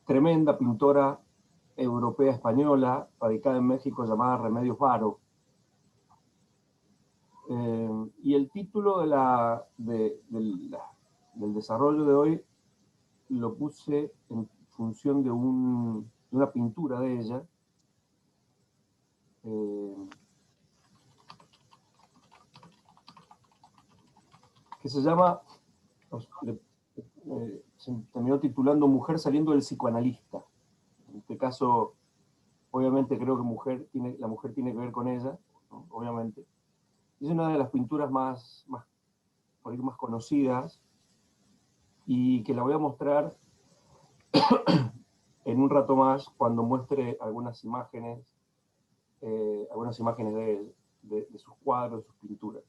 tremenda pintora europea española, radicada en México, llamada Remedios Varo. Y el título del desarrollo de hoy lo puse en función de una pintura de ella, que se llama, se terminó titulando Mujer saliendo del psicoanalista. En este caso, obviamente creo que la mujer tiene que ver con ella, ¿no? Obviamente. Es una de las pinturas más conocidas, y que la voy a mostrar en un rato más cuando muestre algunas imágenes de sus cuadros, de sus pinturas.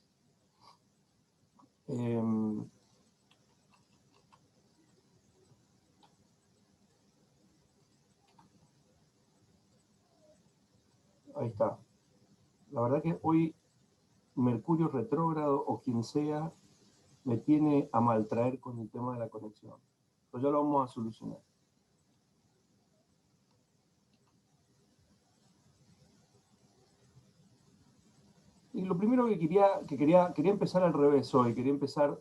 Ahí está. La verdad que hoy Mercurio retrógrado o quien sea me tiene a maltraer con el tema de la conexión. Pero ya lo vamos a solucionar. Y lo primero que quería empezar al revés hoy. Quería empezar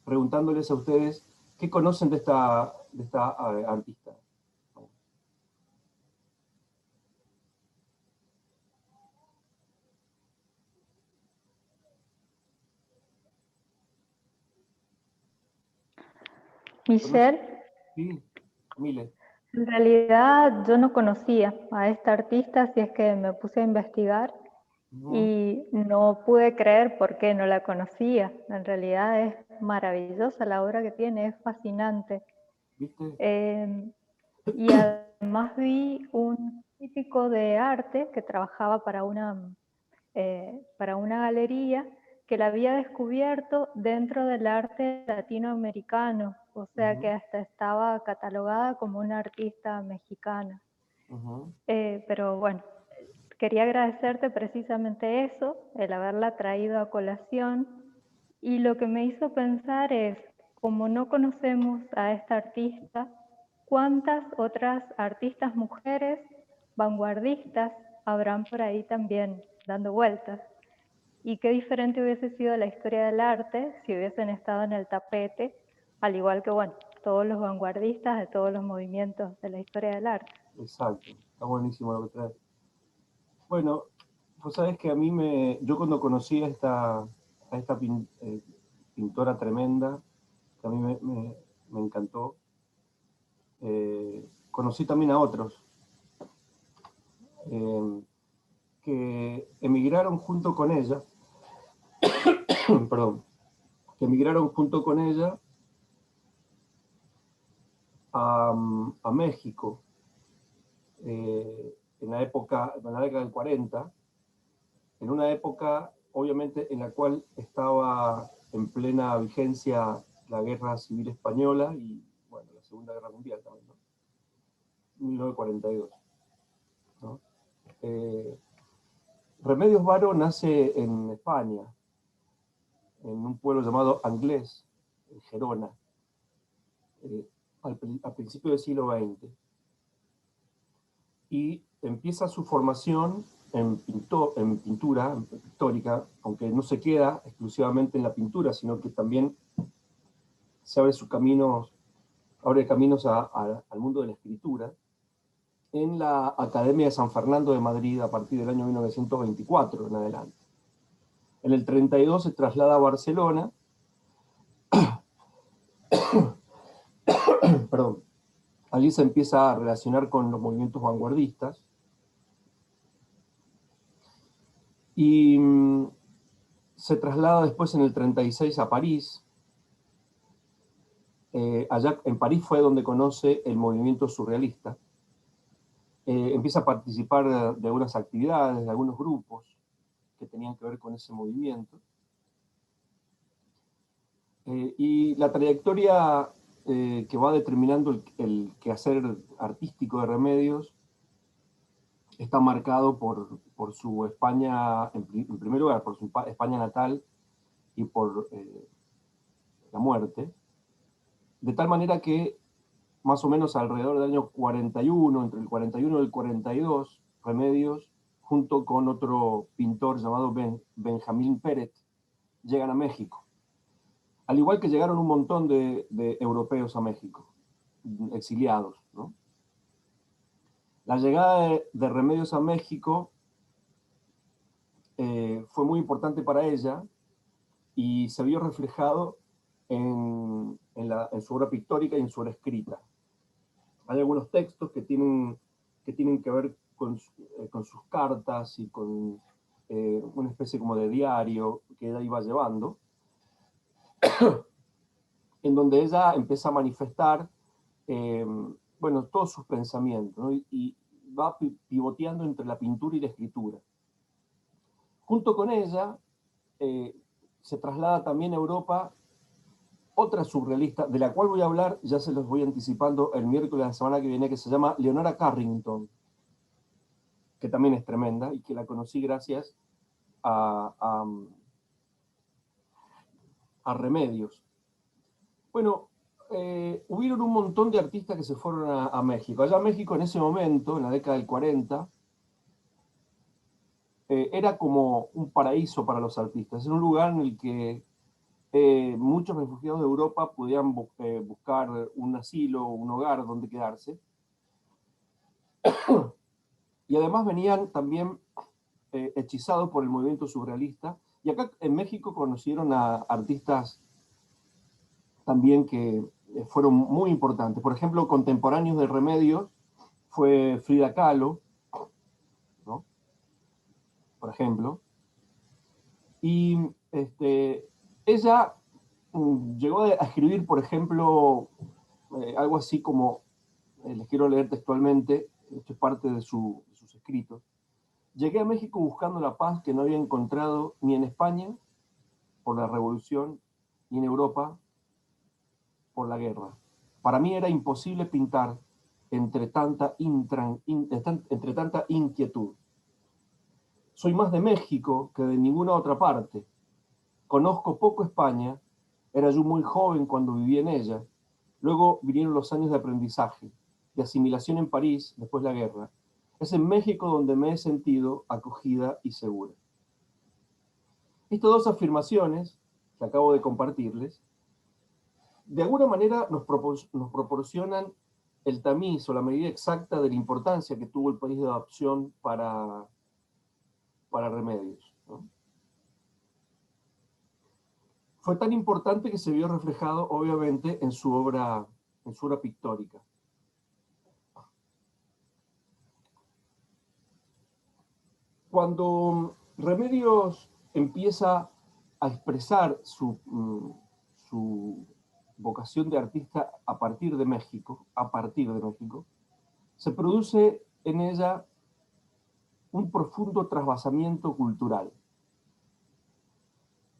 preguntándoles a ustedes qué conocen de esta artista. Michelle, sí, Mile. En realidad yo no conocía a esta artista, así es que me puse a investigar y no pude creer por qué no la conocía. En realidad es maravillosa la obra que tiene, es fascinante. ¿Viste? Y además vi un crítico de arte que trabajaba para una galería, que la había descubierto dentro del arte latinoamericano, o sea que hasta estaba catalogada como una artista mexicana. Pero bueno, quería agradecerte precisamente eso, el haberla traído a colación, y lo que me hizo pensar es, como no conocemos a esta artista, ¿cuántas otras artistas mujeres vanguardistas habrán por ahí también dando vueltas? Y qué diferente hubiese sido la historia del arte si hubiesen estado en el tapete, al igual que, bueno, todos los vanguardistas de todos los movimientos de la historia del arte. Exacto, está buenísimo lo que traes. Bueno, vos sabés que yo cuando conocí a esta pintora tremenda, que a mí me encantó, conocí también a otros que emigraron junto con ella, perdón, que emigraron junto con ella a México en la década del 40, en una época obviamente en la cual estaba en plena vigencia la Guerra Civil Española y, bueno, la Segunda Guerra Mundial también, ¿no? 1942. ¿No? Remedios Varo nace en España, en un pueblo llamado Anglés, en Gerona, al principio del siglo XX. Y empieza su formación en pintura pictórica, aunque no se queda exclusivamente en la pintura, sino que también se abre caminos al mundo de la escritura, en la Academia de San Fernando de Madrid a partir del año 1924 en adelante. En el 32 se traslada a Barcelona, perdón, allí se empieza a relacionar con los movimientos vanguardistas, y se traslada después en el 36 a París. Allá en París fue donde conoce el movimiento surrealista. Empieza a participar de algunas actividades, de algunos grupos que tenían que ver con ese movimiento. Y la trayectoria que va determinando el quehacer artístico de Remedios está marcado por su España, en primer lugar, por su España natal y por la muerte, de tal manera que más o menos alrededor del año 41, entre el 41 y el 42, Remedios, junto con otro pintor llamado Benjamín Peret, llegan a México. Al igual que llegaron un montón de europeos a México, exiliados, ¿no? La llegada de Remedios a México fue muy importante para ella y se vio reflejado en su obra pictórica y en su obra escrita. Hay algunos textos que tienen que ver con sus cartas y con una especie como de diario que ella iba llevando, en donde ella empieza a manifestar bueno, todos sus pensamientos, ¿no? y va pivoteando entre la pintura y la escritura. Junto con ella se traslada también a Europa otra surrealista, de la cual voy a hablar, ya se los voy anticipando el miércoles de la semana que viene, que se llama Leonora Carrington, que también es tremenda y que la conocí gracias a Remedios. Bueno, hubieron un montón de artistas que se fueron a México. Allá México en ese momento, en la década del 40, era como un paraíso para los artistas. Era un lugar en el que muchos refugiados de Europa podían buscar un asilo, un hogar donde quedarse. Y además venían también hechizados por el movimiento surrealista. Y acá en México conocieron a artistas también que fueron muy importantes. Por ejemplo, contemporáneos de Remedios fue Frida Kahlo, ¿no? Por ejemplo. Y ella llegó a escribir, por ejemplo, algo así como, les quiero leer textualmente, esto es parte de sus escritos. Llegué a México buscando la paz que no había encontrado ni en España, por la revolución, ni en Europa, por la guerra. Para mí era imposible pintar entre tanta inquietud. Soy más de México que de ninguna otra parte. Conozco poco España, era yo muy joven cuando viví en ella. Luego vinieron los años de aprendizaje, de asimilación en París, después la guerra. Es en México donde me he sentido acogida y segura. Estas dos afirmaciones que acabo de compartirles, de alguna manera nos proporcionan el tamiz o la medida exacta de la importancia que tuvo el país de adopción para Remedios, ¿no? Fue tan importante que se vio reflejado, obviamente, en su obra pictórica. Cuando Remedios empieza a expresar su vocación de artista a partir de México, se produce en ella un profundo trasvasamiento cultural.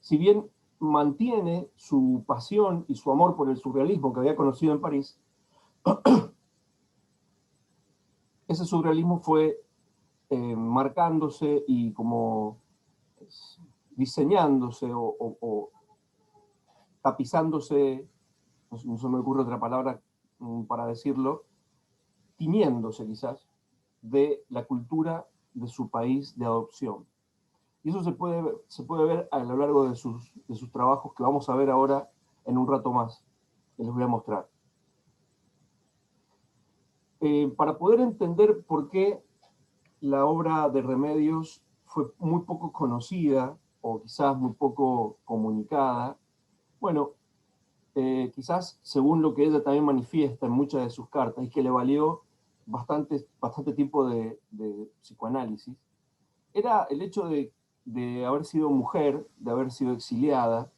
Si bien mantiene su pasión y su amor por el surrealismo que había conocido en París, ese surrealismo fue marcándose y como diseñándose o tapizándose, no se me ocurre otra palabra para decirlo, tiñéndose quizás de la cultura de su país de adopción. Y eso se puede ver a lo largo de sus trabajos que vamos a ver ahora en un rato más, que les voy a mostrar. Para poder entender por qué la obra de Remedios fue muy poco conocida o quizás muy poco comunicada, bueno, quizás según lo que ella también manifiesta en muchas de sus cartas, y que le valió bastante tiempo de psicoanálisis, era el hecho de haber sido mujer, de haber sido exiliada,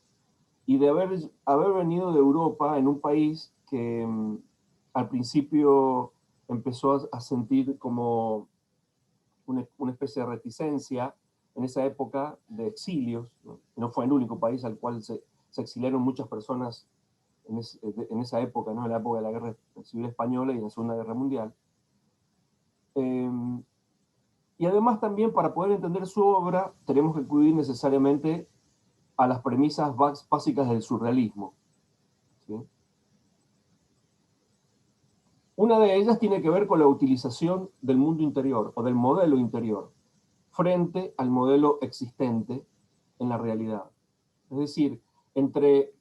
y de haber venido de Europa en un país que al principio empezó a sentir como una especie de reticencia en esa época de exilios, ¿no? No fue el único país al cual se exiliaron muchas personas en esa época, ¿no? En la época de la Guerra Civil Española y la Segunda Guerra Mundial. Y además también para poder entender su obra tenemos que acudir necesariamente a las premisas básicas del surrealismo, ¿sí? Una de ellas tiene que ver con la utilización del mundo interior o del modelo interior frente al modelo existente en la realidad. Es decir, entre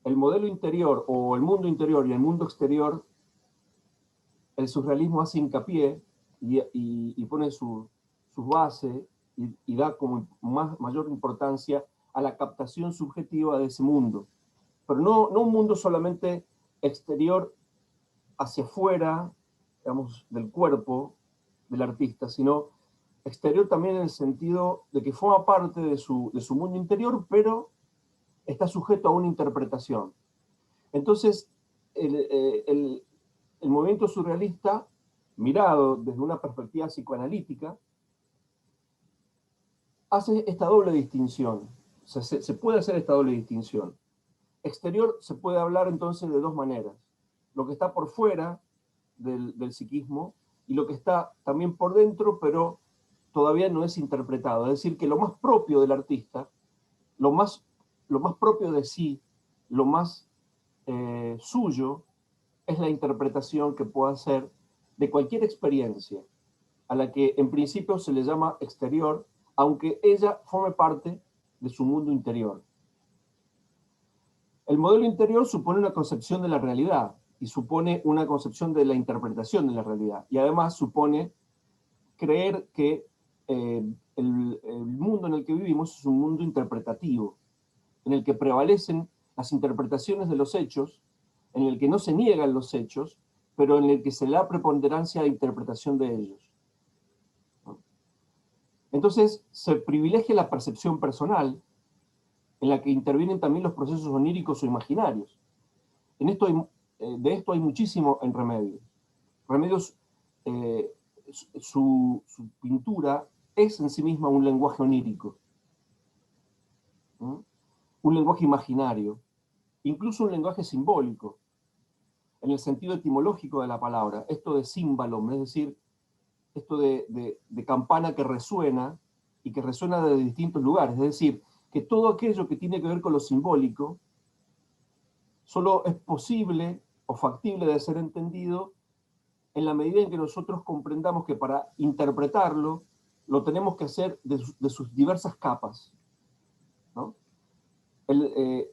el modelo interior o el mundo interior y el mundo exterior, el surrealismo hace hincapié y pone sus bases y da como mayor importancia a la captación subjetiva de ese mundo. Pero no un mundo solamente exterior hacia afuera, digamos, del cuerpo del artista, sino exterior también en el sentido de que forma parte de su mundo interior, pero está sujeto a una interpretación. Entonces, el movimiento surrealista, mirado desde una perspectiva psicoanalítica, hace esta doble distinción. O sea, se puede hacer esta doble distinción. Exterior se puede hablar entonces de dos maneras. Lo que está por fuera del psiquismo y lo que está también por dentro, pero todavía no es interpretado. Es decir, que lo más propio del artista, lo más propio de sí, lo más suyo, es la interpretación que pueda hacer de cualquier experiencia, a la que en principio se le llama exterior, aunque ella forme parte de su mundo interior. El modelo interior supone una concepción de la realidad y supone una concepción de la interpretación de la realidad. Y además supone creer que el mundo en el que vivimos es un mundo interpretativo, en el que prevalecen las interpretaciones de los hechos, en el que no se niegan los hechos, pero en el que se le da preponderancia a la interpretación de ellos. Entonces se privilegia la percepción personal, en la que intervienen también los procesos oníricos o imaginarios. De esto hay muchísimo en Remedios. Remedios, su pintura es en sí misma un lenguaje onírico, un lenguaje imaginario, incluso un lenguaje simbólico, en el sentido etimológico de la palabra, esto de címbalo, es decir, esto de campana que resuena y que resuena de distintos lugares, es decir, que todo aquello que tiene que ver con lo simbólico solo es posible o factible de ser entendido en la medida en que nosotros comprendamos que para interpretarlo lo tenemos que hacer de sus diversas capas, ¿no?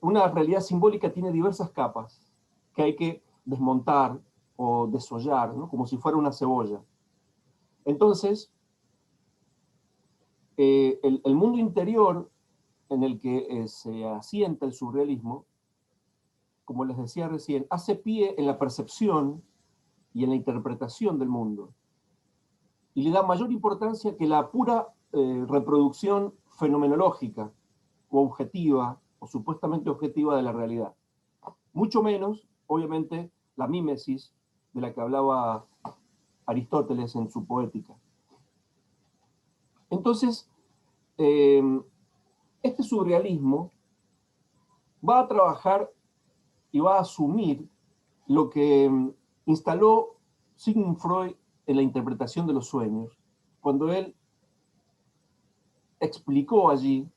Una realidad simbólica tiene diversas capas que hay que desmontar o desollar, ¿no? Como si fuera una cebolla. Entonces, el mundo interior en el que se asienta el surrealismo, como les decía recién, hace pie en la percepción y en la interpretación del mundo. Y le da mayor importancia que la pura reproducción fenomenológica o objetiva, o supuestamente objetiva de la realidad. Mucho menos, obviamente, la mímesis de la que hablaba Aristóteles en su Poética. Entonces, este surrealismo va a trabajar y va a asumir lo que instaló Sigmund Freud en la interpretación de los sueños, cuando él explicó allí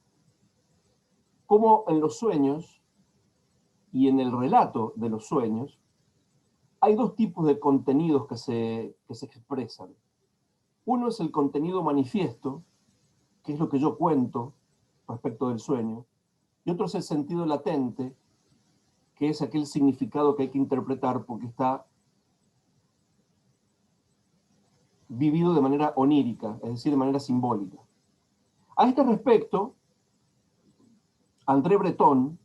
cómo en los sueños y en el relato de los sueños hay dos tipos de contenidos que se expresan. Uno es el contenido manifiesto, que es lo que yo cuento respecto del sueño, y otro es el sentido latente, que es aquel significado que hay que interpretar porque está vivido de manera onírica, es decir, de manera simbólica. A este respecto, André Breton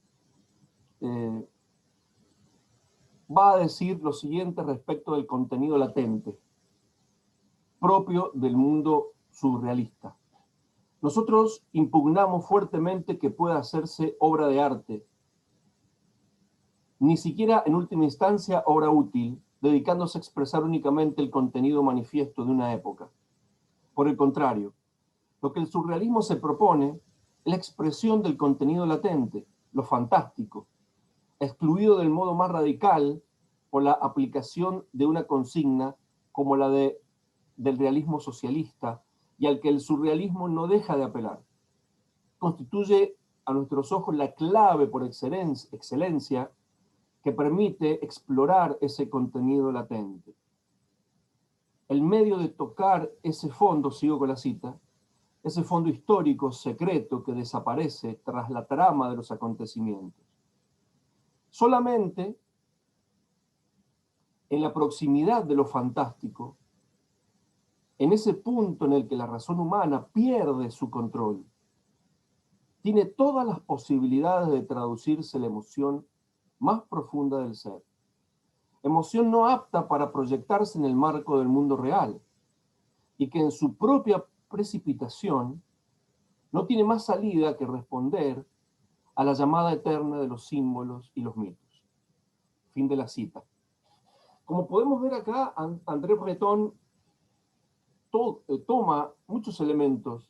va a decir lo siguiente respecto del contenido latente, propio del mundo surrealista. Nosotros impugnamos fuertemente que pueda hacerse obra de arte, ni siquiera en última instancia obra útil, dedicándose a expresar únicamente el contenido manifiesto de una época. Por el contrario, lo que el surrealismo se propone es la expresión del contenido latente, lo fantástico, excluido del modo más radical por la aplicación de una consigna como la del realismo socialista, y al que el surrealismo no deja de apelar. Constituye a nuestros ojos la clave por excelencia que que permite explorar ese contenido latente. El medio de tocar ese fondo, sigo con la cita, ese fondo histórico secreto que desaparece tras la trama de los acontecimientos. Solamente en la proximidad de lo fantástico, en ese punto en el que la razón humana pierde su control, tiene todas las posibilidades de traducirse la emoción más profunda del ser. Emoción no apta para proyectarse en el marco del mundo real, y que en su propia precipitación no tiene más salida que responder a la llamada eterna de los símbolos y los mitos. Fin de la cita. Como podemos ver acá, André Breton toma muchos elementos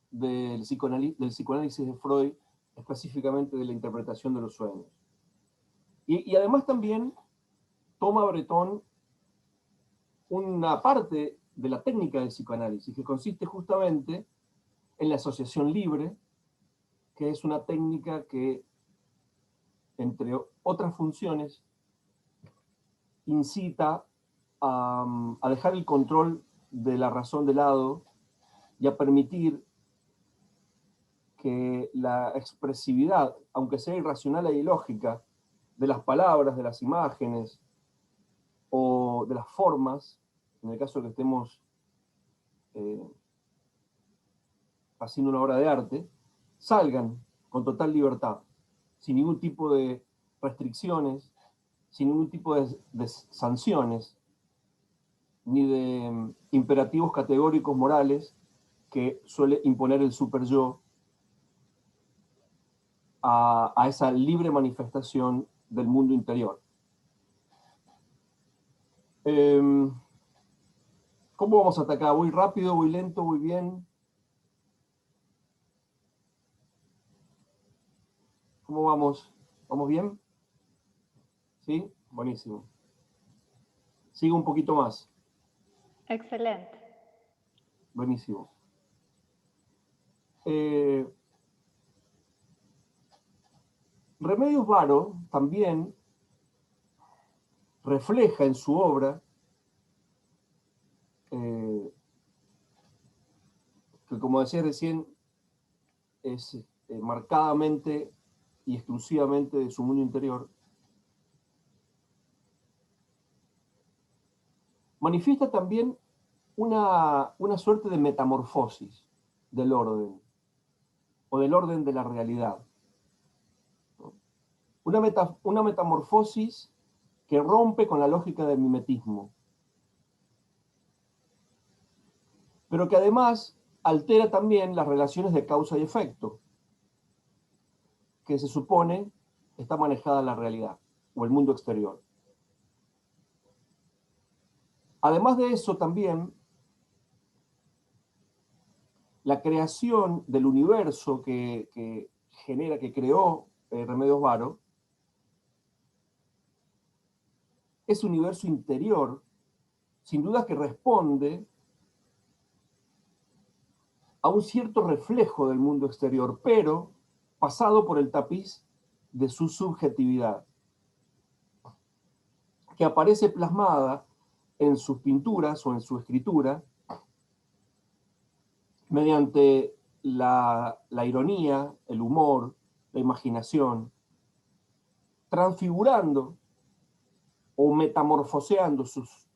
del psicoanálisis de Freud, específicamente de la interpretación de los sueños. Y además también toma Breton una parte de la técnica del psicoanálisis, que consiste justamente en la asociación libre, que es una técnica que, entre otras funciones, incita a dejar el control de la razón de lado y a permitir que la expresividad, aunque sea irracional e ilógica, de las palabras, de las imágenes o de las formas, en el caso de que estemos haciendo una obra de arte, salgan con total libertad, sin ningún tipo de restricciones, sin ningún tipo de sanciones, ni de imperativos categóricos morales que suele imponer el super yo a esa libre manifestación del mundo interior. ¿Cómo vamos hasta acá? ¿Voy rápido, voy lento, voy bien? ¿Cómo vamos? ¿Vamos bien? ¿Sí? Buenísimo. Sigo un poquito más. Excelente. Buenísimo. Remedios Varo también refleja en su obra que, como decía recién, es marcadamente y exclusivamente de su mundo interior, manifiesta también una suerte de metamorfosis del orden, o del orden de la realidad. Una metamorfosis que rompe con la lógica del mimetismo, pero que además altera también las relaciones de causa y efecto, que se supone está manejada en la realidad, o el mundo exterior. Además de eso, también la creación del universo que creó Remedios Varo, ese universo interior, sin duda que responde a un cierto reflejo del mundo exterior, pero pasado por el tapiz de su subjetividad, que aparece plasmada en sus pinturas o en su escritura mediante la ironía, el humor, la imaginación, transfigurando o metamorfoseando sus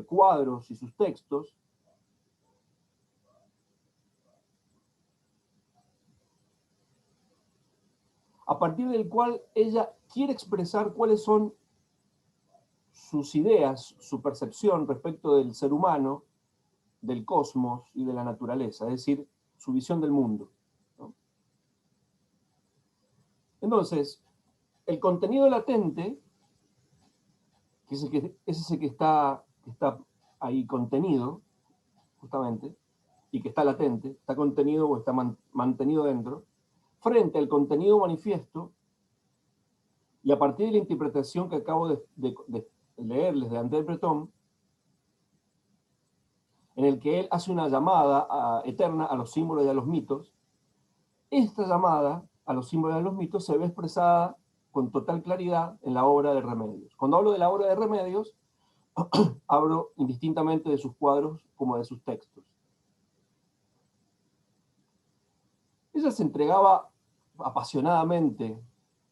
cuadros y sus textos a partir del cual ella quiere expresar cuáles son sus ideas, su percepción respecto del ser humano, del cosmos y de la naturaleza, es decir, su visión del mundo, ¿no? Entonces, el contenido latente, que es el que está ahí contenido, justamente, y que está latente, está contenido o está mantenido dentro, frente al contenido manifiesto, y a partir de la interpretación que acabo de leerles de André Breton, en el que él hace una llamada eterna a los símbolos y a los mitos, esta llamada a los símbolos y a los mitos se ve expresada con total claridad en la obra de Remedios. Cuando hablo de la obra de Remedios, hablo indistintamente de sus cuadros como de sus textos. Ella se entregaba apasionadamente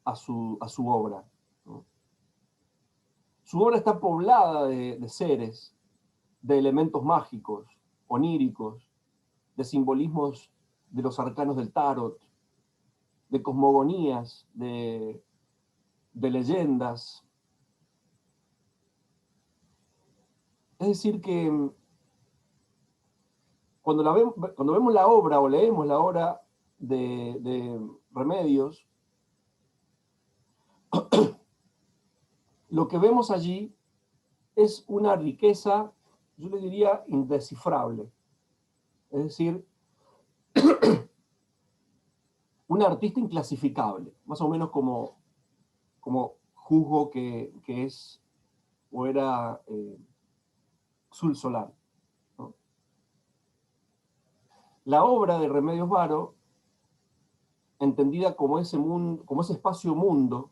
a su obra, ¿no? Su obra está poblada de seres, de elementos mágicos, oníricos, de simbolismos de los arcanos del tarot, de cosmogonías, de leyendas. Es decir, que cuando vemos la obra o leemos la obra de Remedios, lo que vemos allí es una riqueza, yo le diría, indescifrable. Es decir, un artista inclasificable, más o menos como juzgo que es o era Sul Solar, ¿no? La obra de Remedios Varo, entendida como ese mundo, como ese espacio-mundo,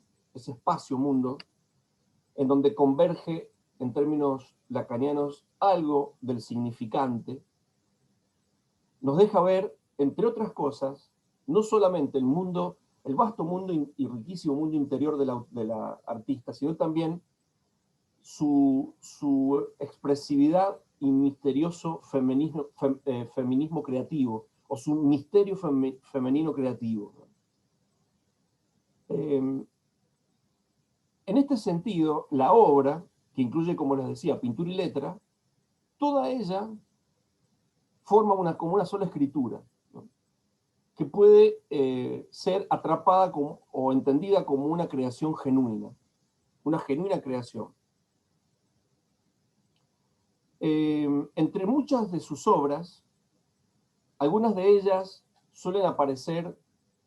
en donde converge, en términos lacanianos, algo del significante, nos deja ver, entre otras cosas, no solamente el mundo, el vasto mundo y riquísimo mundo interior de la artista, sino también su expresividad y misterioso feminismo creativo, o su misterio femenino creativo. En este sentido, la obra, que incluye, como les decía, pintura y letra, toda ella forma como una sola escritura, ¿no? Que puede ser atrapada o entendida como una creación genuina, una genuina creación. Entre muchas de sus obras, algunas de ellas suelen aparecer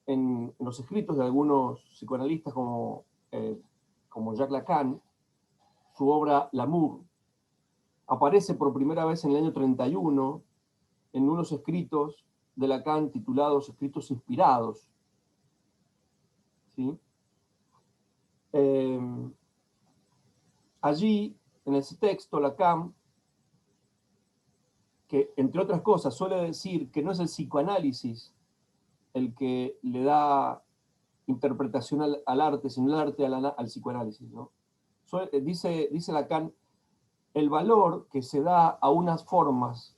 en los escritos de algunos psicoanalistas como Jacques Lacan. Su obra L'amour aparece por primera vez en el año 31 en unos escritos de Lacan titulados Escritos Inspirados, ¿sí? Allí, en ese texto, Lacan, que entre otras cosas suele decir que no es el psicoanálisis el que le da interpretación al arte, sino el arte al psicoanálisis, ¿no? Dice Lacan, el valor que se da a unas formas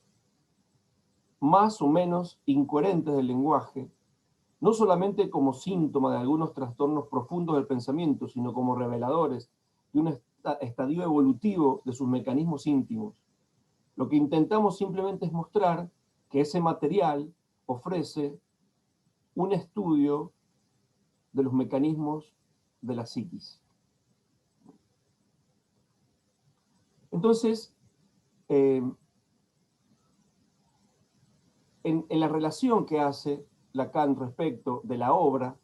más o menos incoherentes del lenguaje, no solamente como síntoma de algunos trastornos profundos del pensamiento, sino como reveladores de un estadio evolutivo de sus mecanismos íntimos. Lo que intentamos simplemente es mostrar que ese material ofrece un estudio de los mecanismos de la psiquis. Entonces, en la relación que hace Lacan respecto de la obra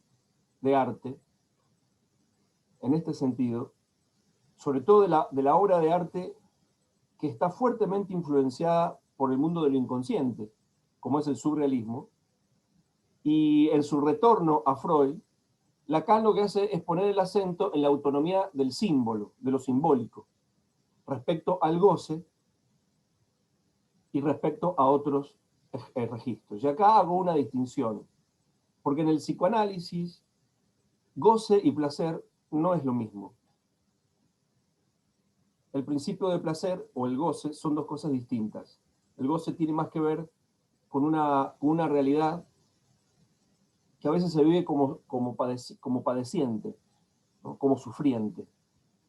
de arte, en este sentido, sobre todo de la obra de arte que está fuertemente influenciada por el mundo de lo inconsciente, como es el surrealismo, y en su retorno a Freud, Lacan lo que hace es poner el acento en la autonomía del símbolo, de lo simbólico, respecto al goce y respecto a otros registros. Y acá hago una distinción, porque en el psicoanálisis, goce y placer no es lo mismo. El principio de placer o el goce son dos cosas distintas. El goce tiene más que ver con una realidad que a veces se vive como padeciente, ¿no? Como sufriente,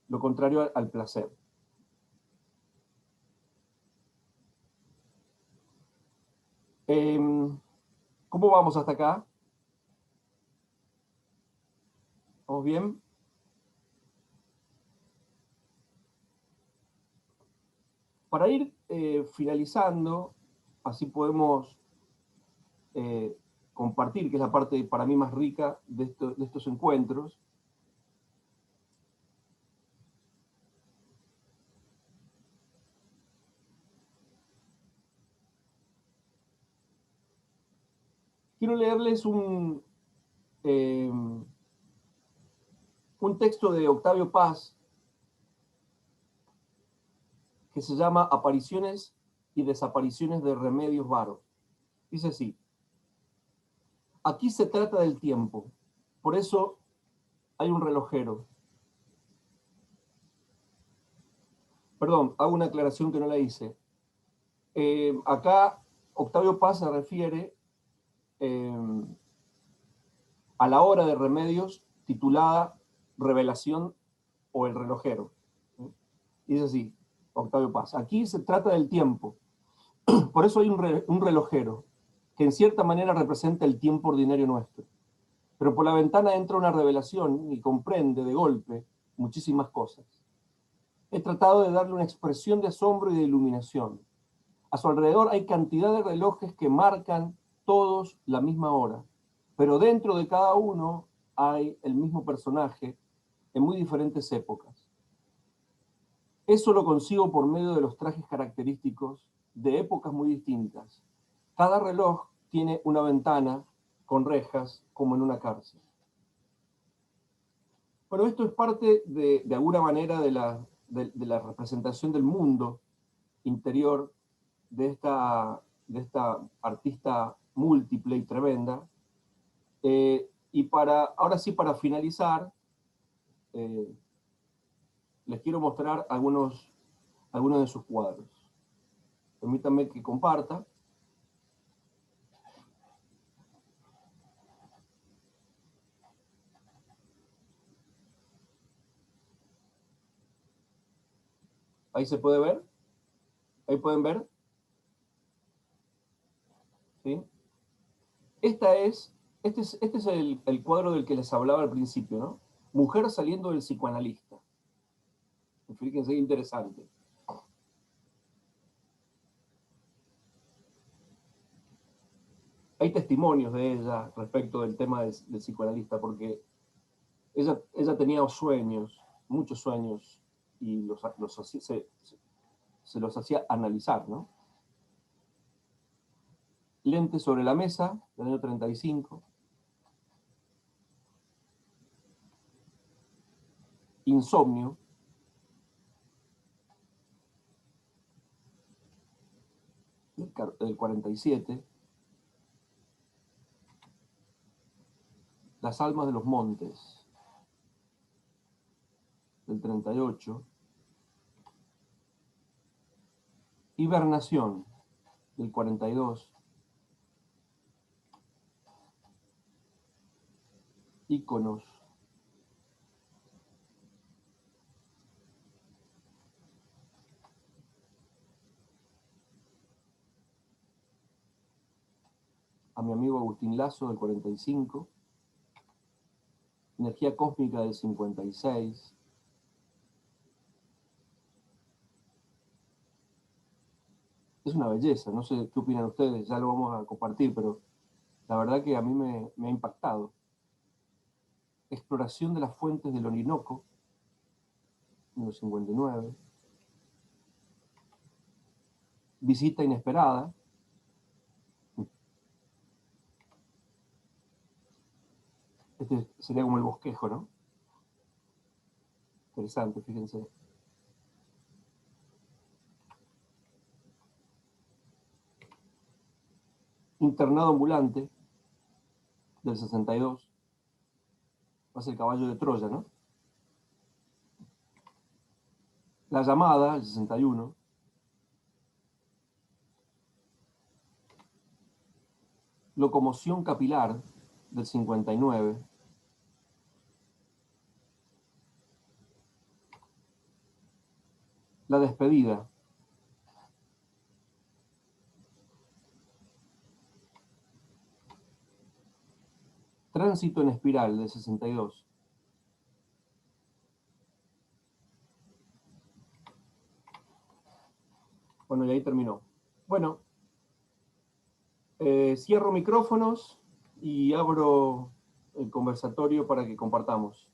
lo contrario al placer. ¿Cómo vamos hasta acá? ¿Vamos bien? Para ir finalizando, así podemos compartir, que es la parte para mí más rica de estos encuentros. Quiero leerles un un texto de Octavio Paz que se llama Apariciones y desapariciones de Remedios Varo. Dice así: aquí se trata del tiempo, por eso hay un relojero. Perdón, hago una aclaración que no la hice. Acá Octavio Paz se refiere a la obra de Remedios titulada Revelación o El relojero. Dice así, Octavio Paz: aquí se trata del tiempo, por eso hay un relojero, que en cierta manera representa el tiempo ordinario nuestro. Pero por la ventana entra una revelación y comprende de golpe muchísimas cosas. He tratado de darle una expresión de asombro y de iluminación. A su alrededor hay cantidad de relojes que marcan todos la misma hora, pero dentro de cada uno hay el mismo personaje en muy diferentes épocas. Eso lo consigo por medio de los trajes característicos de épocas muy distintas. Cada reloj tiene una ventana con rejas, como en una cárcel. Bueno, esto es parte de alguna manera de la representación del mundo interior de esta artista múltiple y tremenda. Y ahora sí, para finalizar, les quiero mostrar algunos de sus cuadros. Permítanme que comparta. Ahí se puede ver. Ahí pueden ver. ¿Sí? Este es el cuadro del que les hablaba al principio, ¿no? Mujer saliendo del psicoanalista. Fíjense qué interesante. Hay testimonios de ella respecto del tema del psicoanalista, porque ella tenía sueños, muchos sueños, y se los hacía analizar, ¿no? Lente sobre la mesa, del año 35. Insomnio. Del 47. Las almas de los montes, del 38. Hibernación, del 42. Íconos, a mi amigo Agustín Lazo, del 45. Energía cósmica, del 56. Es una belleza, no sé qué opinan ustedes, ya lo vamos a compartir, pero la verdad que a mí me ha impactado. Exploración de las fuentes del Orinoco, 1959. Visita inesperada. Este sería como el bosquejo, ¿no? Interesante, fíjense. Internado ambulante, del 62. Va a ser el caballo de Troya, ¿no? La llamada, el 61. Locomoción capilar, del 59. La despedida. Tránsito en espiral, del 62. Bueno, y ahí terminó. Bueno, cierro micrófonos y abro el conversatorio para que compartamos.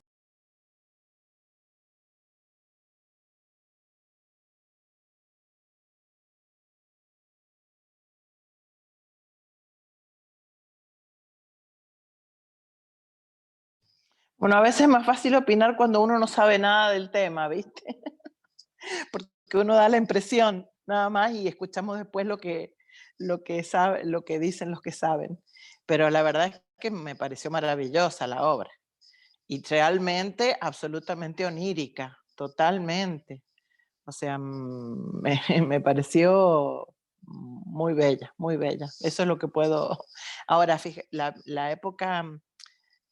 Bueno, a veces es más fácil opinar cuando uno no sabe nada del tema, ¿viste? Porque uno da la impresión nada más y escuchamos después lo que dicen los que saben. Pero la verdad es que me pareció maravillosa la obra. Y realmente absolutamente onírica, totalmente. O sea, me pareció muy bella, muy bella. Eso es lo que puedo... Ahora, fíjate, la época,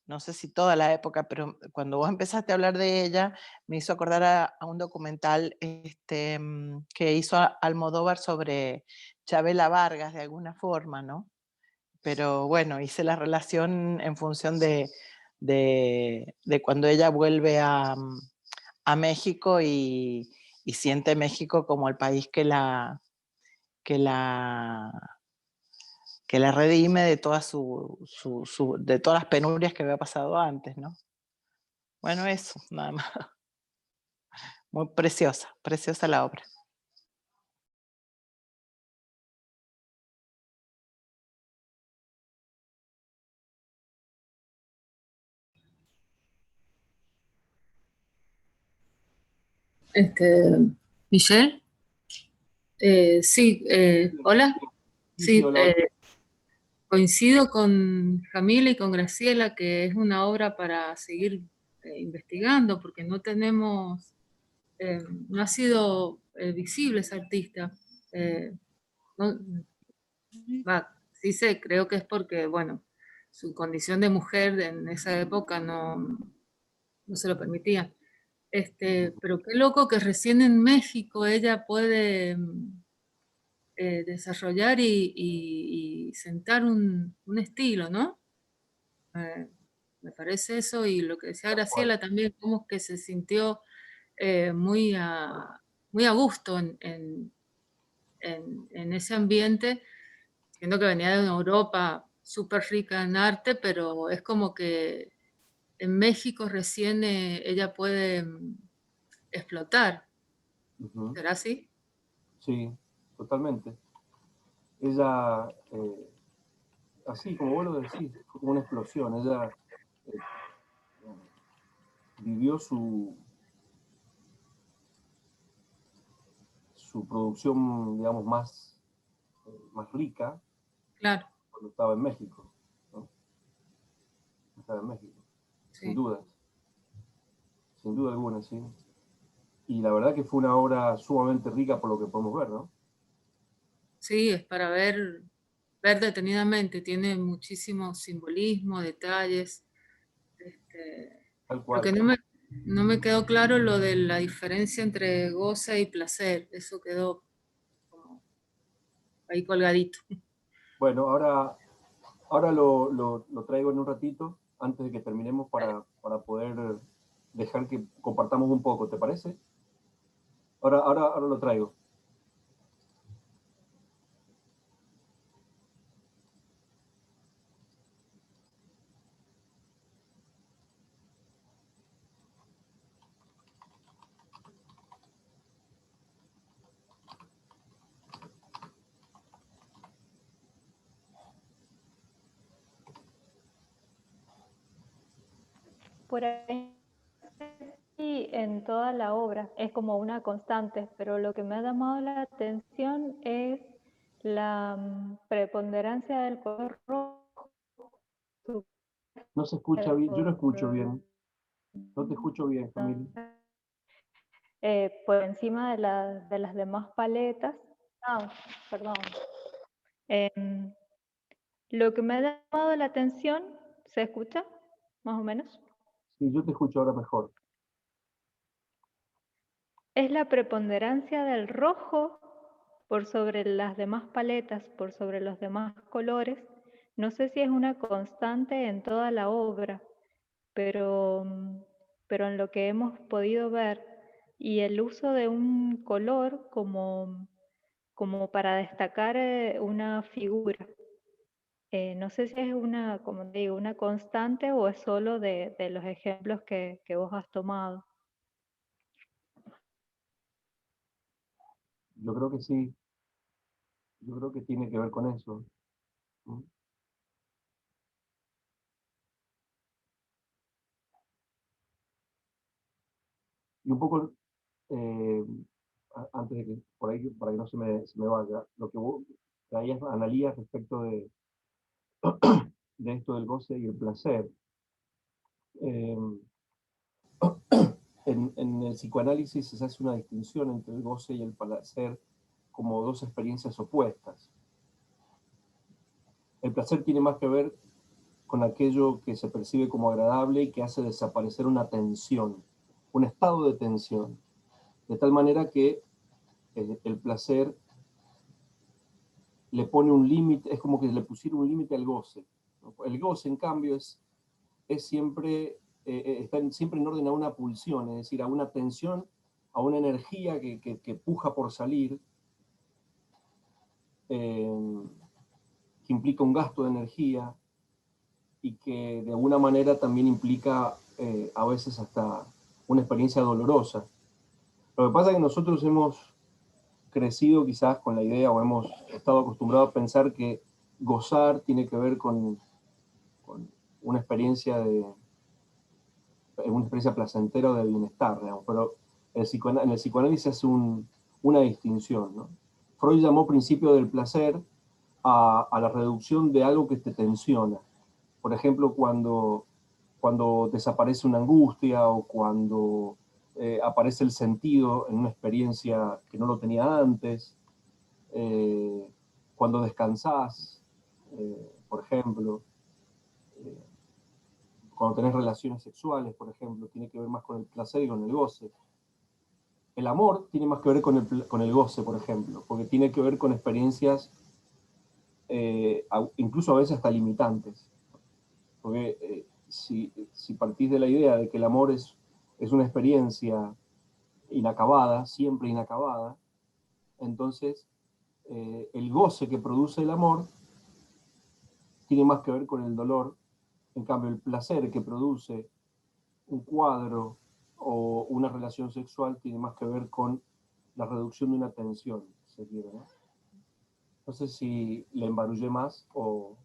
no sé si toda la época, pero cuando vos empezaste a hablar de ella, me hizo acordar a un documental que hizo Almodóvar sobre Chabela Vargas, de alguna forma, ¿no? Pero bueno, hice la relación en función de cuando ella vuelve a México y siente México como el país que la, que la redime de todas, de todas las penurias que había pasado antes, ¿no? Bueno, eso, nada más. Muy preciosa, preciosa la obra. Michelle, sí, hola, Sí, sí, hola. coincido con Camila y con Graciela que es una obra para seguir investigando porque no tenemos, no ha sido visible esa artista. No, sí sé, creo que es porque, bueno, su condición de mujer en esa época no se lo permitía. Pero qué loco que recién en México ella puede desarrollar y sentar un estilo, ¿no? Eh, Me parece eso, y lo que decía Graciela también, como que se sintió muy muy a gusto en ese ambiente, siendo que venía de una Europa súper rica en arte, pero es como que en México recién ella puede explotar. Ujú. ¿Será así? Sí, totalmente. Ella, así como vos lo decís, fue como una explosión. Ella eh, vivió su producción, digamos, más rica Claro, cuando estaba en México, ¿no? Estaba en México, sin sí. dudas, sin duda alguna, sí. Y la verdad que fue una obra sumamente rica por lo que podemos ver, ¿no? Sí, es para ver detenidamente, tiene muchísimo simbolismo, detalles. Tal Lo que cual. no me quedó claro lo de la diferencia entre goce y placer, eso quedó como ahí colgadito. Bueno, ahora lo traigo en un ratito, antes de que terminemos, para poder dejar que compartamos un poco, ¿te parece? Ahora lo traigo. Por ahí sí, en toda la obra es como una constante, pero lo que me ha llamado la atención es la preponderancia del color rojo No se escucha bien, yo no escucho bien. No te escucho bien, Camila. por encima de las demás paletas. Ah, perdón. Em, lo que me ha llamado la atención, ¿se escucha? Más o menos. Sí, yo te escucho ahora mejor. Es la preponderancia del rojo por sobre las demás paletas, por sobre los demás colores. No sé si es una constante en toda la obra, pero, pero en lo que hemos podido ver, y el uso de un color como para destacar una figura. No sé si es una, como digo, una constante o es solo de los ejemplos que vos has tomado. Yo creo que sí, yo creo que tiene que ver con eso. ¿No? Y un poco, antes de que, por ahí, para que no se me vaya, lo que vos traías, Analía, respecto de esto del goce y el placer. Eh, en el psicoanálisis se hace una distinción entre el goce y el placer como dos experiencias opuestas. El placer tiene más que ver con aquello que se percibe como agradable y que hace desaparecer una tensión, un estado de tensión, de tal manera que el placer le pone un límite, es como que le pusiera un límite al goce. El goce, en cambio, es siempre, está siempre en orden a una pulsión, es decir, a una tensión, a una energía que puja por salir, que implica un gasto de energía y que de alguna manera también implica a veces hasta una experiencia dolorosa. Lo que pasa es que nosotros hemos crecido quizás con la idea o hemos estado acostumbrados a pensar que gozar tiene que ver con una experiencia placentera o de bienestar, digamos, pero en el psicoanálisis hace una distinción, ¿no? Freud llamó principio del placer a la reducción de algo que te tensiona. Por ejemplo, cuando desaparece una angustia o cuando aparece el sentido en una experiencia que no lo tenía antes, cuando descansás, por ejemplo, cuando tenés relaciones sexuales, por ejemplo, tiene que ver más con el placer y con el goce. El amor tiene más que ver con el goce, por ejemplo, porque tiene que ver con experiencias incluso a veces hasta limitantes. Porque si partís de la idea de que el amor es una experiencia inacabada, siempre inacabada, entonces el goce que produce el amor tiene más que ver con el dolor. En cambio, el placer que produce un cuadro o una relación sexual tiene más que ver con la reducción de una tensión, se quiere, ¿no? No sé si le embarullé más o...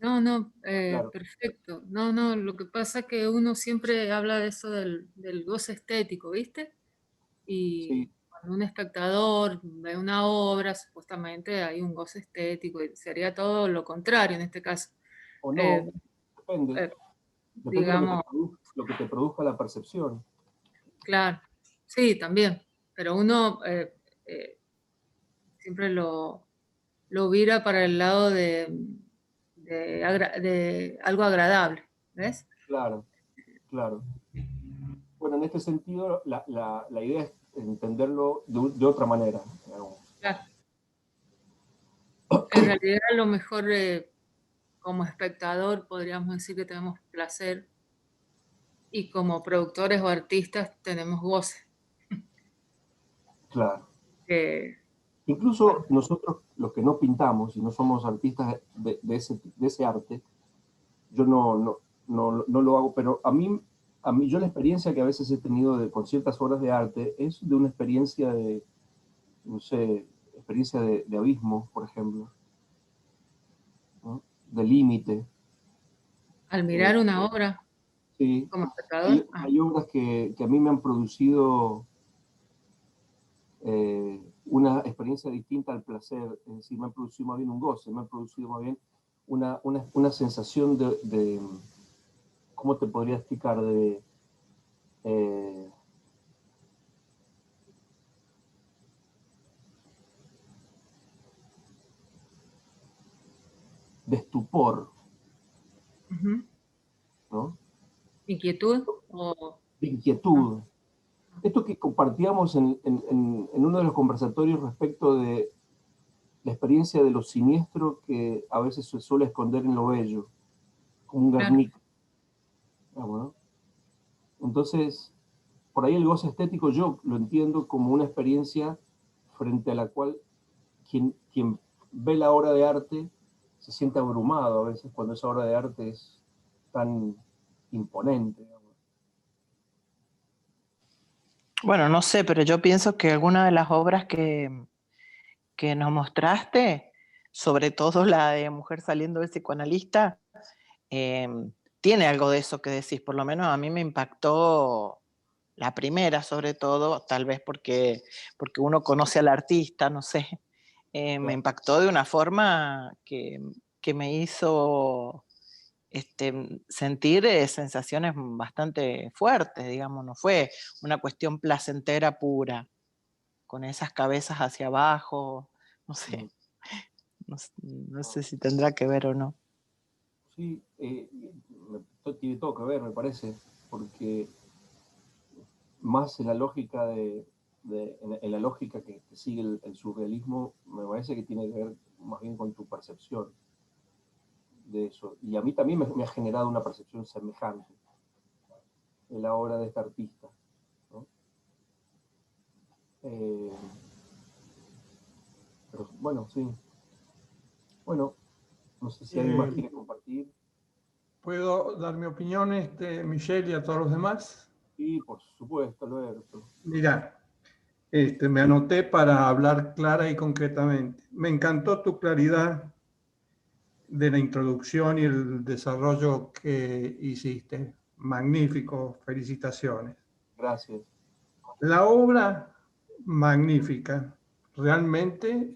No, Claro. perfecto. No, lo que pasa es que uno siempre habla de eso del goce estético, ¿viste? Y Sí. cuando un espectador ve una obra, supuestamente hay un goce estético, y sería todo lo contrario en este caso. O no, Eh, depende. eh, Depende de digamos, lo que te produzca la percepción. claro, sí, también, pero uno siempre lo vira para el lado de algo agradable, ¿ves? Claro, claro. Bueno, en este sentido, la idea es entenderlo de otra manera, digamos. Claro. En realidad, a lo mejor como espectador podríamos decir que tenemos placer y como productores o artistas tenemos goce. Claro. Que, Incluso bueno, nosotros, los que no pintamos y no somos artistas de ese arte, yo no lo hago, pero yo la experiencia que a veces he tenido con ciertas obras de arte es de una experiencia no sé, experiencia de abismo, por ejemplo, ¿no? De límite. al mirar una obra Sí, como espectador, hay obras que a mí me han producido una experiencia distinta al placer, es decir, me han producido más bien un goce, me han producido más bien una sensación ¿cómo te podría explicar? Eh, de estupor, ujú, ¿no? inquietud o... De ah, inquietud. Esto que compartíamos en uno de los conversatorios respecto de la experiencia de lo siniestro que a veces se suele esconder en lo bello, como un claro, Guernica. ¿No? Entonces, por ahí el goce estético yo lo entiendo como una experiencia frente a la cual quien ve la obra de arte se siente abrumado a veces cuando esa obra de arte es tan imponente. Digamos. Bueno, no sé, pero yo pienso que alguna de las obras que nos mostraste, sobre todo la de Mujer saliendo del psicoanalista, tiene algo de eso que decís, por lo menos a mí me impactó la primera sobre todo, tal vez porque uno conoce al artista, no sé, me impactó de una forma que me hizo sentir sensaciones bastante fuertes, digamos, no fue una cuestión placentera pura, con esas cabezas hacia abajo, no sé, no sé si tendrá que ver o no. Sí, tiene todo que ver, me parece, porque más en la lógica en la lógica que sigue el surrealismo, me parece que tiene que ver más bien con tu percepción de eso. Y a mí también me ha generado una percepción semejante en la obra de este artista, ¿no? Pero bueno, sí. Bueno, no sé si alguien más quiere compartir. ¿Puedo dar mi opinión, Michelle, y a todos los demás? Sí, por supuesto, Alberto. Mira, me anoté para hablar clara y concretamente. Me encantó tu claridad de la introducción y el desarrollo que hiciste. Magnífico, felicitaciones. Gracias. La obra, magnífica, realmente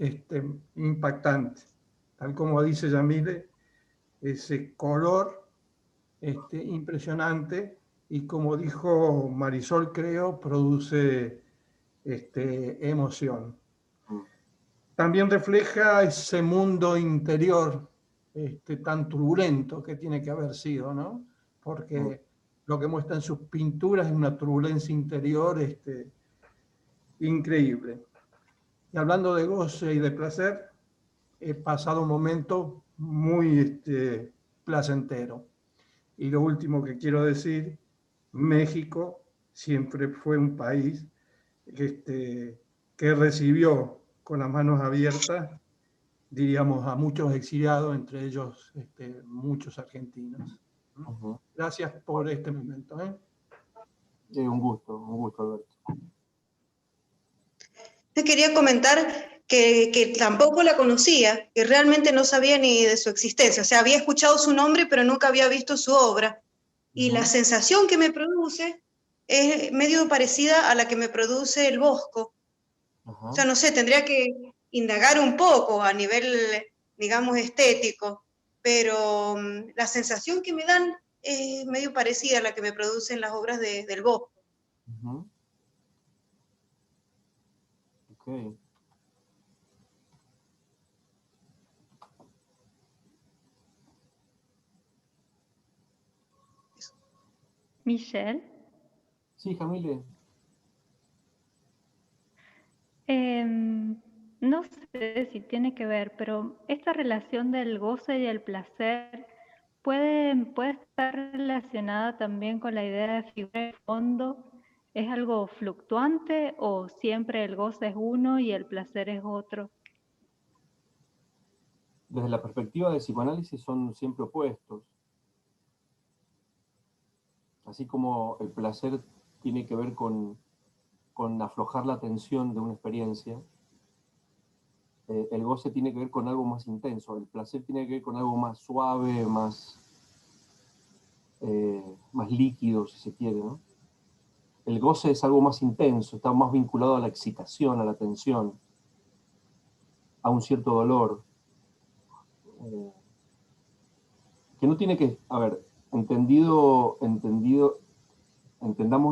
impactante. Tal como dice Yamile, ese color impresionante y como dijo Marisol, creo, produce emoción. También refleja ese mundo interior tan turbulento que tiene que haber sido, ¿no? Porque lo que muestra en sus pinturas es una turbulencia interior increíble. Y hablando de goce y de placer, he pasado un momento muy placentero. Y lo último que quiero decir, México siempre fue un país que recibió con las manos abiertas, diríamos, a muchos exiliados, entre ellos muchos argentinos. Gracias por este momento. Un gusto, Alberto. Te quería comentar que tampoco la conocía, que realmente no sabía ni de su existencia. O sea, había escuchado su nombre, pero nunca había visto su obra. Y la sensación que me produce es medio parecida a la que me produce el Bosco. O sea, no sé, tendría que indagar un poco a nivel, digamos, estético, pero la sensación que me dan es medio parecida a la que me producen las obras del Bosco. Ok. Michelle. Sí, Jamile. No sé si tiene que ver, pero esta relación del goce y el placer puede estar relacionada también con la idea de figura de fondo. ¿Es algo fluctuante o siempre el goce es uno y el placer es otro? Desde la perspectiva del psicoanálisis son siempre opuestos. Así como el placer tiene que ver con aflojar la tensión de una experiencia, el goce tiene que ver con algo más intenso, el placer tiene que ver con algo más suave, más líquido, si se quiere, ¿no? El goce es algo más intenso, está más vinculado a la excitación, a la tensión, a un cierto dolor, que no tiene que, a ver, entendamos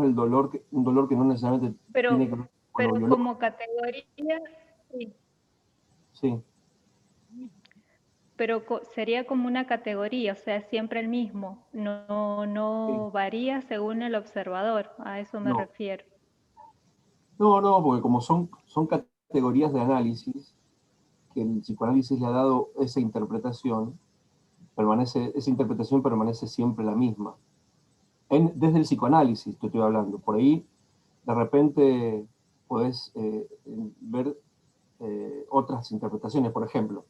el dolor, un dolor que no necesariamente tiene que ver con lo pero biológico. como categoría, sí. Sí. Pero sería como una categoría, o sea, siempre el mismo, no Sí. varía según el observador, a eso me refiero. No, porque como son categorías de análisis, que el psicoanálisis le ha dado esa interpretación permanece siempre la misma. Desde el psicoanálisis te estoy hablando, por ahí de repente podés ver otras interpretaciones, por ejemplo,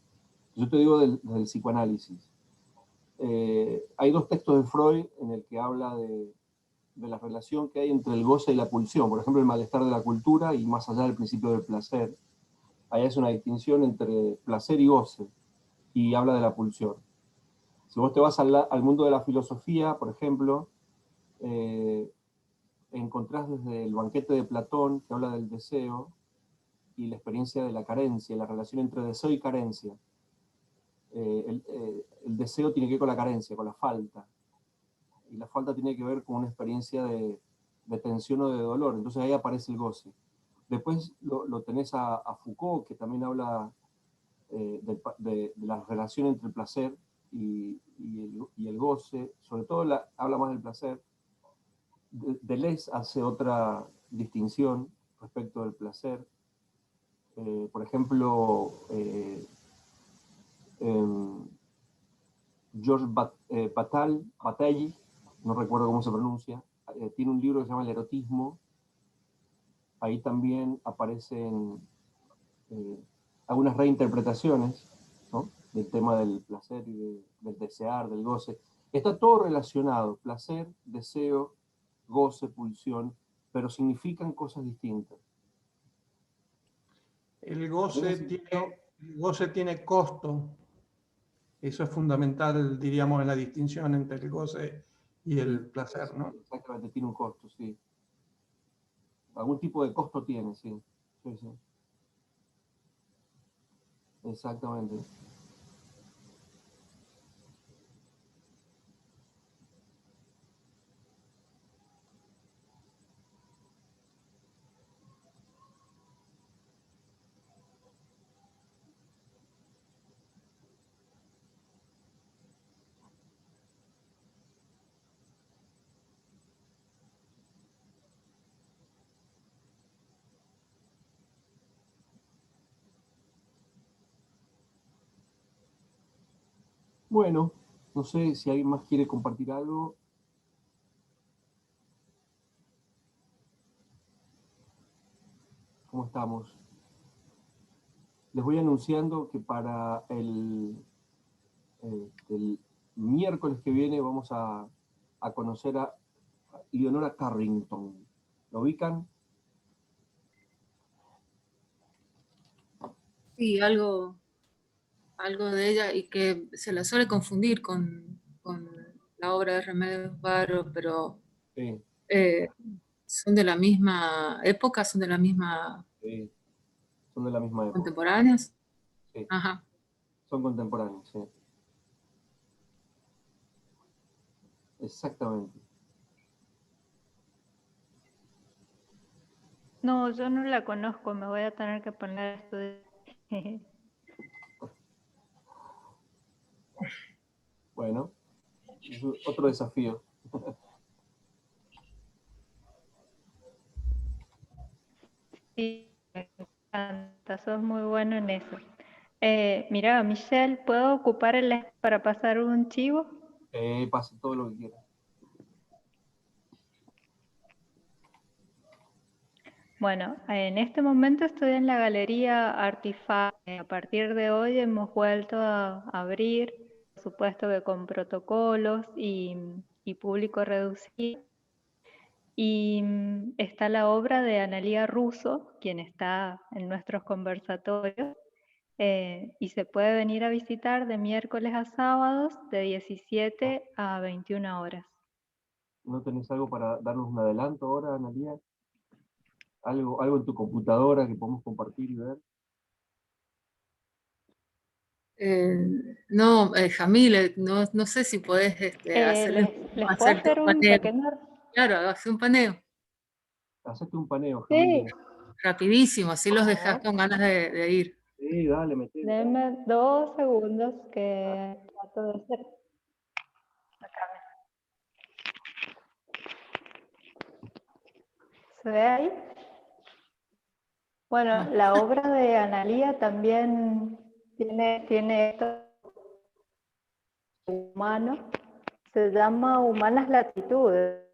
yo te digo del psicoanálisis. Hay dos textos de Freud en el que habla de la relación que hay entre el goce y la pulsión, por ejemplo, el malestar de la cultura y más allá del principio del placer. Ahí es una distinción entre placer y goce, y habla de la pulsión. Si vos te vas al mundo de la filosofía, por ejemplo, encontrás desde el banquete de Platón, que habla del deseo, y la experiencia de la carencia, la relación entre deseo y carencia. El deseo tiene que ver con la carencia, con la falta. Y la falta tiene que ver con una experiencia de tensión o de dolor. Entonces ahí aparece el goce. Después lo tenés a Foucault, que también habla de la relación entre el placer y el goce. Sobre todo habla más del placer. Deleuze hace otra distinción respecto del placer. Por ejemplo, Georges Bataille, no recuerdo cómo se pronuncia, tiene un libro que se llama El erotismo. Ahí también aparecen algunas reinterpretaciones, ¿no?, del tema del placer y del desear, del goce. Está todo relacionado, placer, deseo, goce, pulsión, pero significan cosas distintas. El goce tiene costo. Eso es fundamental, diríamos, en la distinción entre el goce y el placer, ¿no? Exactamente, tiene un costo, sí. Algún tipo de costo tiene, sí. Sí, sí. Exactamente. Bueno, no sé si alguien más quiere compartir algo. ¿Cómo estamos? Les voy anunciando que para el miércoles que viene vamos a conocer a Leonora Carrington. ¿Lo ubican? Sí, algo de ella, y que se la suele confundir con la obra de Remedios Varo, pero Sí, son de la misma época, son de la misma sí. Son de la misma época. contemporáneas. Sí, Ajá. son contemporáneos, sí. Exactamente. No, yo no la conozco, me voy a tener que poner a estudiar. Bueno, es otro desafío. Sí, me encanta, sos muy bueno en eso. Mira, Michelle, ¿puedo ocupar el para pasar un chivo? Pase todo lo que quiera. Bueno, en este momento estoy en la galería Artifact. A partir de hoy hemos vuelto a abrir, por supuesto que con protocolos y público reducido. Y está la obra de Analía Russo, quien está en nuestros conversatorios, y se puede venir a visitar de miércoles a sábados de 17 a 21 horas. ¿No tenés algo para darnos un adelanto ahora, Analia? ¿Algo en tu computadora que podemos compartir y ver? No, Jamil, no sé si podés ¿Les puedo hacerte hacer un un paneo. pequeño? Claro, hacer un paneo. Hacete un paneo, Sí. Jamil. Rapidísimo, así los A dejás ver. con ganas de ir. Sí, dale, metele. Denme 2 segundos que trato de hacer. ¿Se ve ahí? Bueno, la obra de Analía también tiene esto humano, se llama Humanas Latitudes.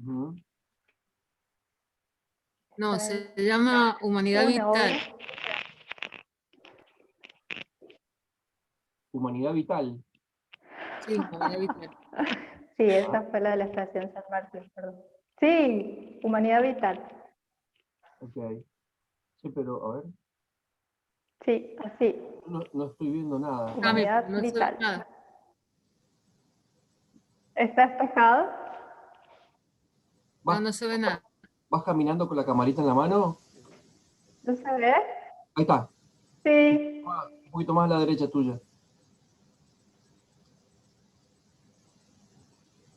Uh-huh. No, se llama Humanidad Una obra. Vital. Humanidad Vital. Sí, Humanidad Vital. Sí, esa fue la de la estación San Martín, perdón. Sí, Humanidad Vital. Ok. Sí, pero a ver. Sí, así. No estoy viendo nada. Humanidad No se ve Vital. nada. ¿Está despejado? ¿Vas, No, no se ve nada. vas caminando con la camarita en la mano? ¿No se ve? Ahí está. Sí. Un poquito más a la derecha tuya.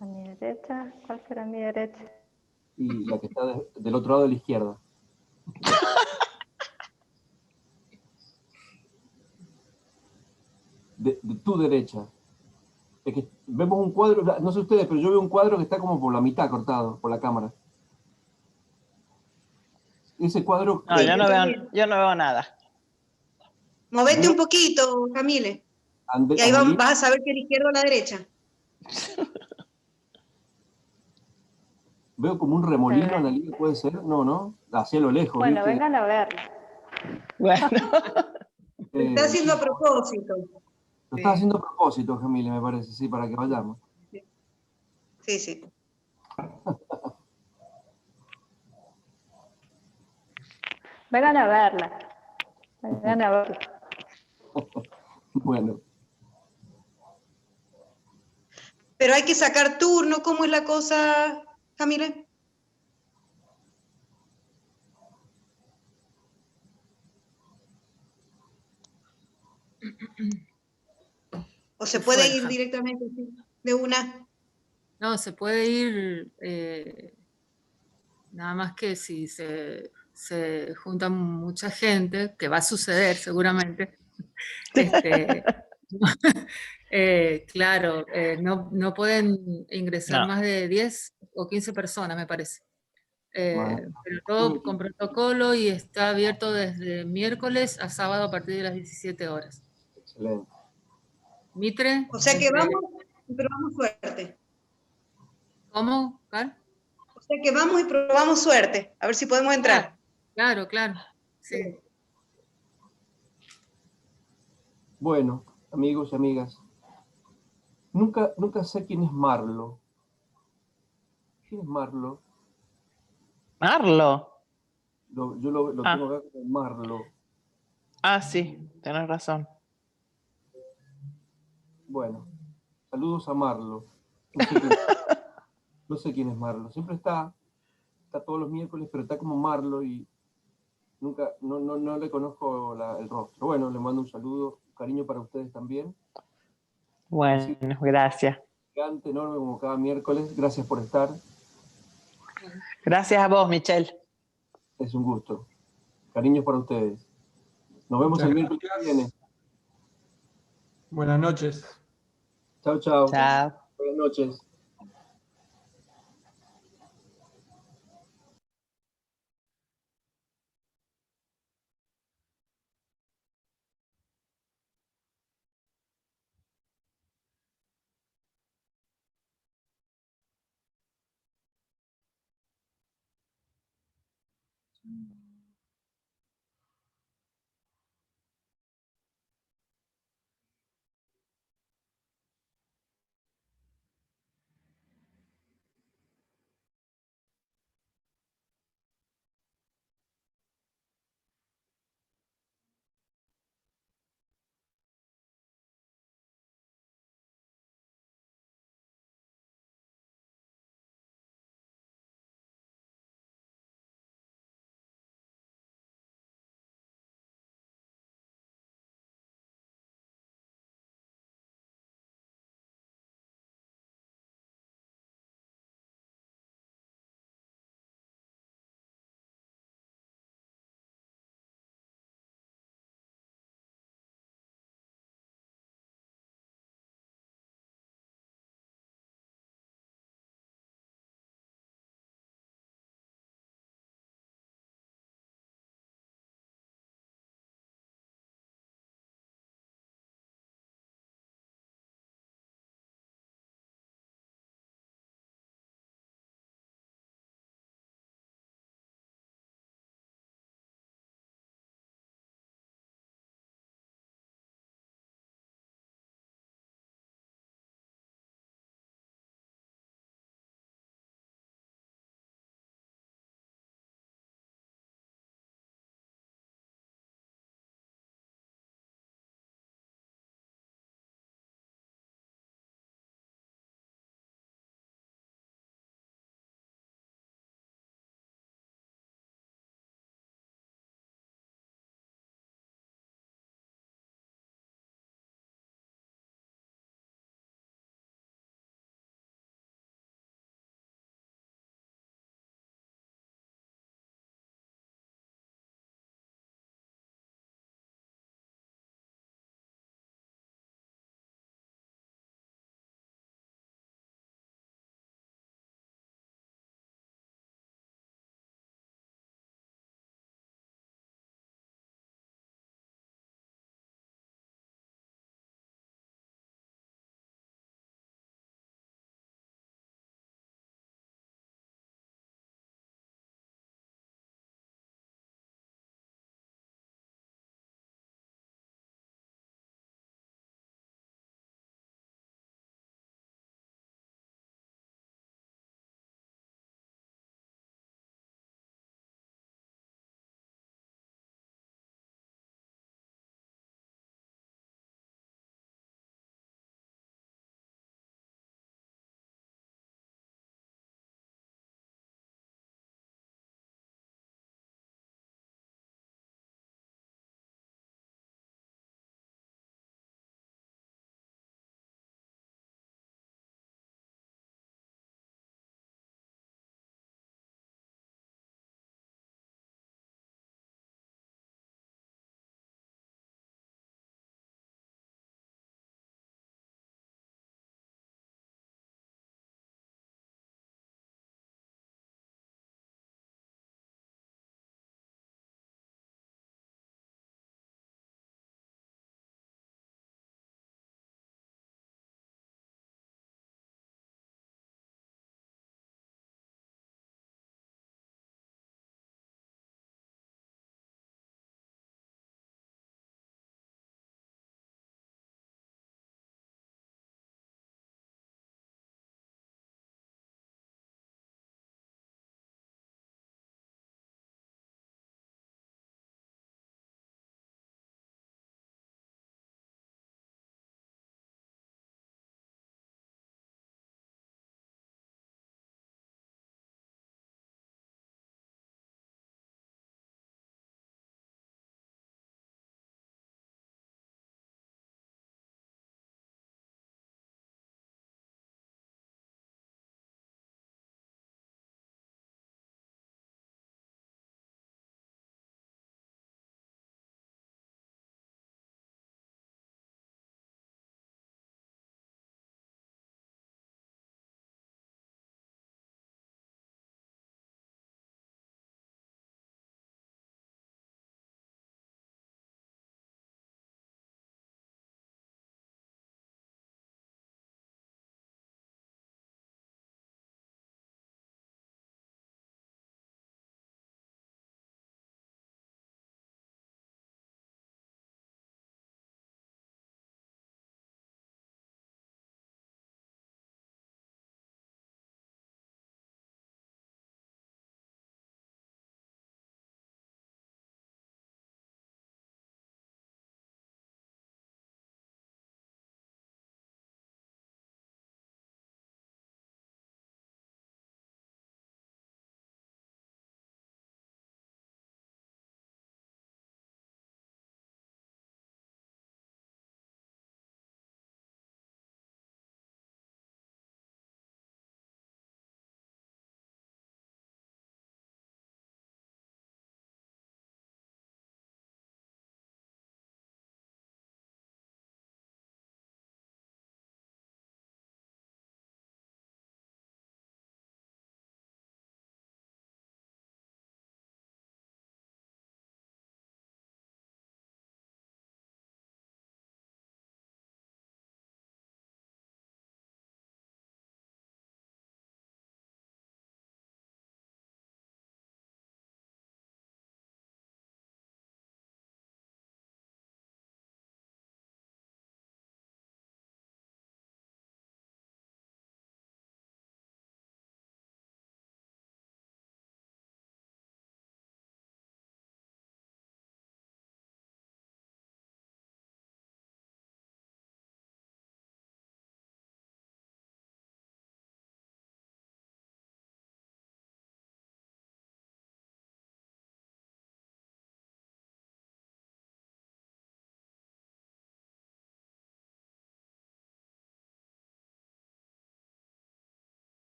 A mi derecha, ¿cuál será mi derecha? Y la que está del otro lado de la izquierda. De tu derecha. Es que vemos un cuadro, no sé ustedes, pero yo veo un cuadro que está como por la mitad cortado por la cámara. Ese cuadro, No, Sí, yo también. yo no veo nada. Movete veo un poquito, Camile, y ahí Angelina, vas a saber que es la izquierda o la derecha. veo como un Se remolino, ve. Analia, puede ser, no, hacia lo lejos, Bueno, ¿viste? vengan a verla. Bueno, Lo está Sí, haciendo a propósito. lo estás Sí. haciendo a propósito, Gemile, me parece, sí, para que vayamos. Sí, sí. Vengan a verla. Vengan a verla. Bueno, Pero hay que sacar turno, ¿cómo es la cosa, Camile? ¿O se Se fue puede el ir Javi. directamente así, de una? No, se puede ir, nada más que si se junta mucha gente, que va a suceder seguramente, este, claro, no pueden ingresar no. más de 10 o 15 personas, me parece. bueno, Pero todo con protocolo y está abierto desde miércoles a sábado a partir de las 17 horas. excelente. Mitre, O sea que vamos y probamos suerte. ¿cómo, Carl? O sea que vamos y probamos suerte, a ver si podemos Claro, entrar. claro, claro. Sí. Bueno, amigos y amigas, nunca sé quién es Marlo. ¿Quién es Marlo? Marlo. Yo lo tengo Ah, acá como Marlo. sí, tienes razón. Bueno, saludos a Marlo. No sé quién es Marlo. Siempre está todos los miércoles, pero está como Marlo y nunca, no le conozco el rostro. Bueno, le mando un saludo, un cariño para ustedes también. Bueno, Así, gracias. gigante, enorme como cada miércoles. Gracias por estar. Gracias a vos, Michelle. Es un gusto. Cariños para ustedes. Nos vemos Muchas el miércoles que viene. gracias. Buenas noches. Chao, chao. Chao. Buenas noches. Mm.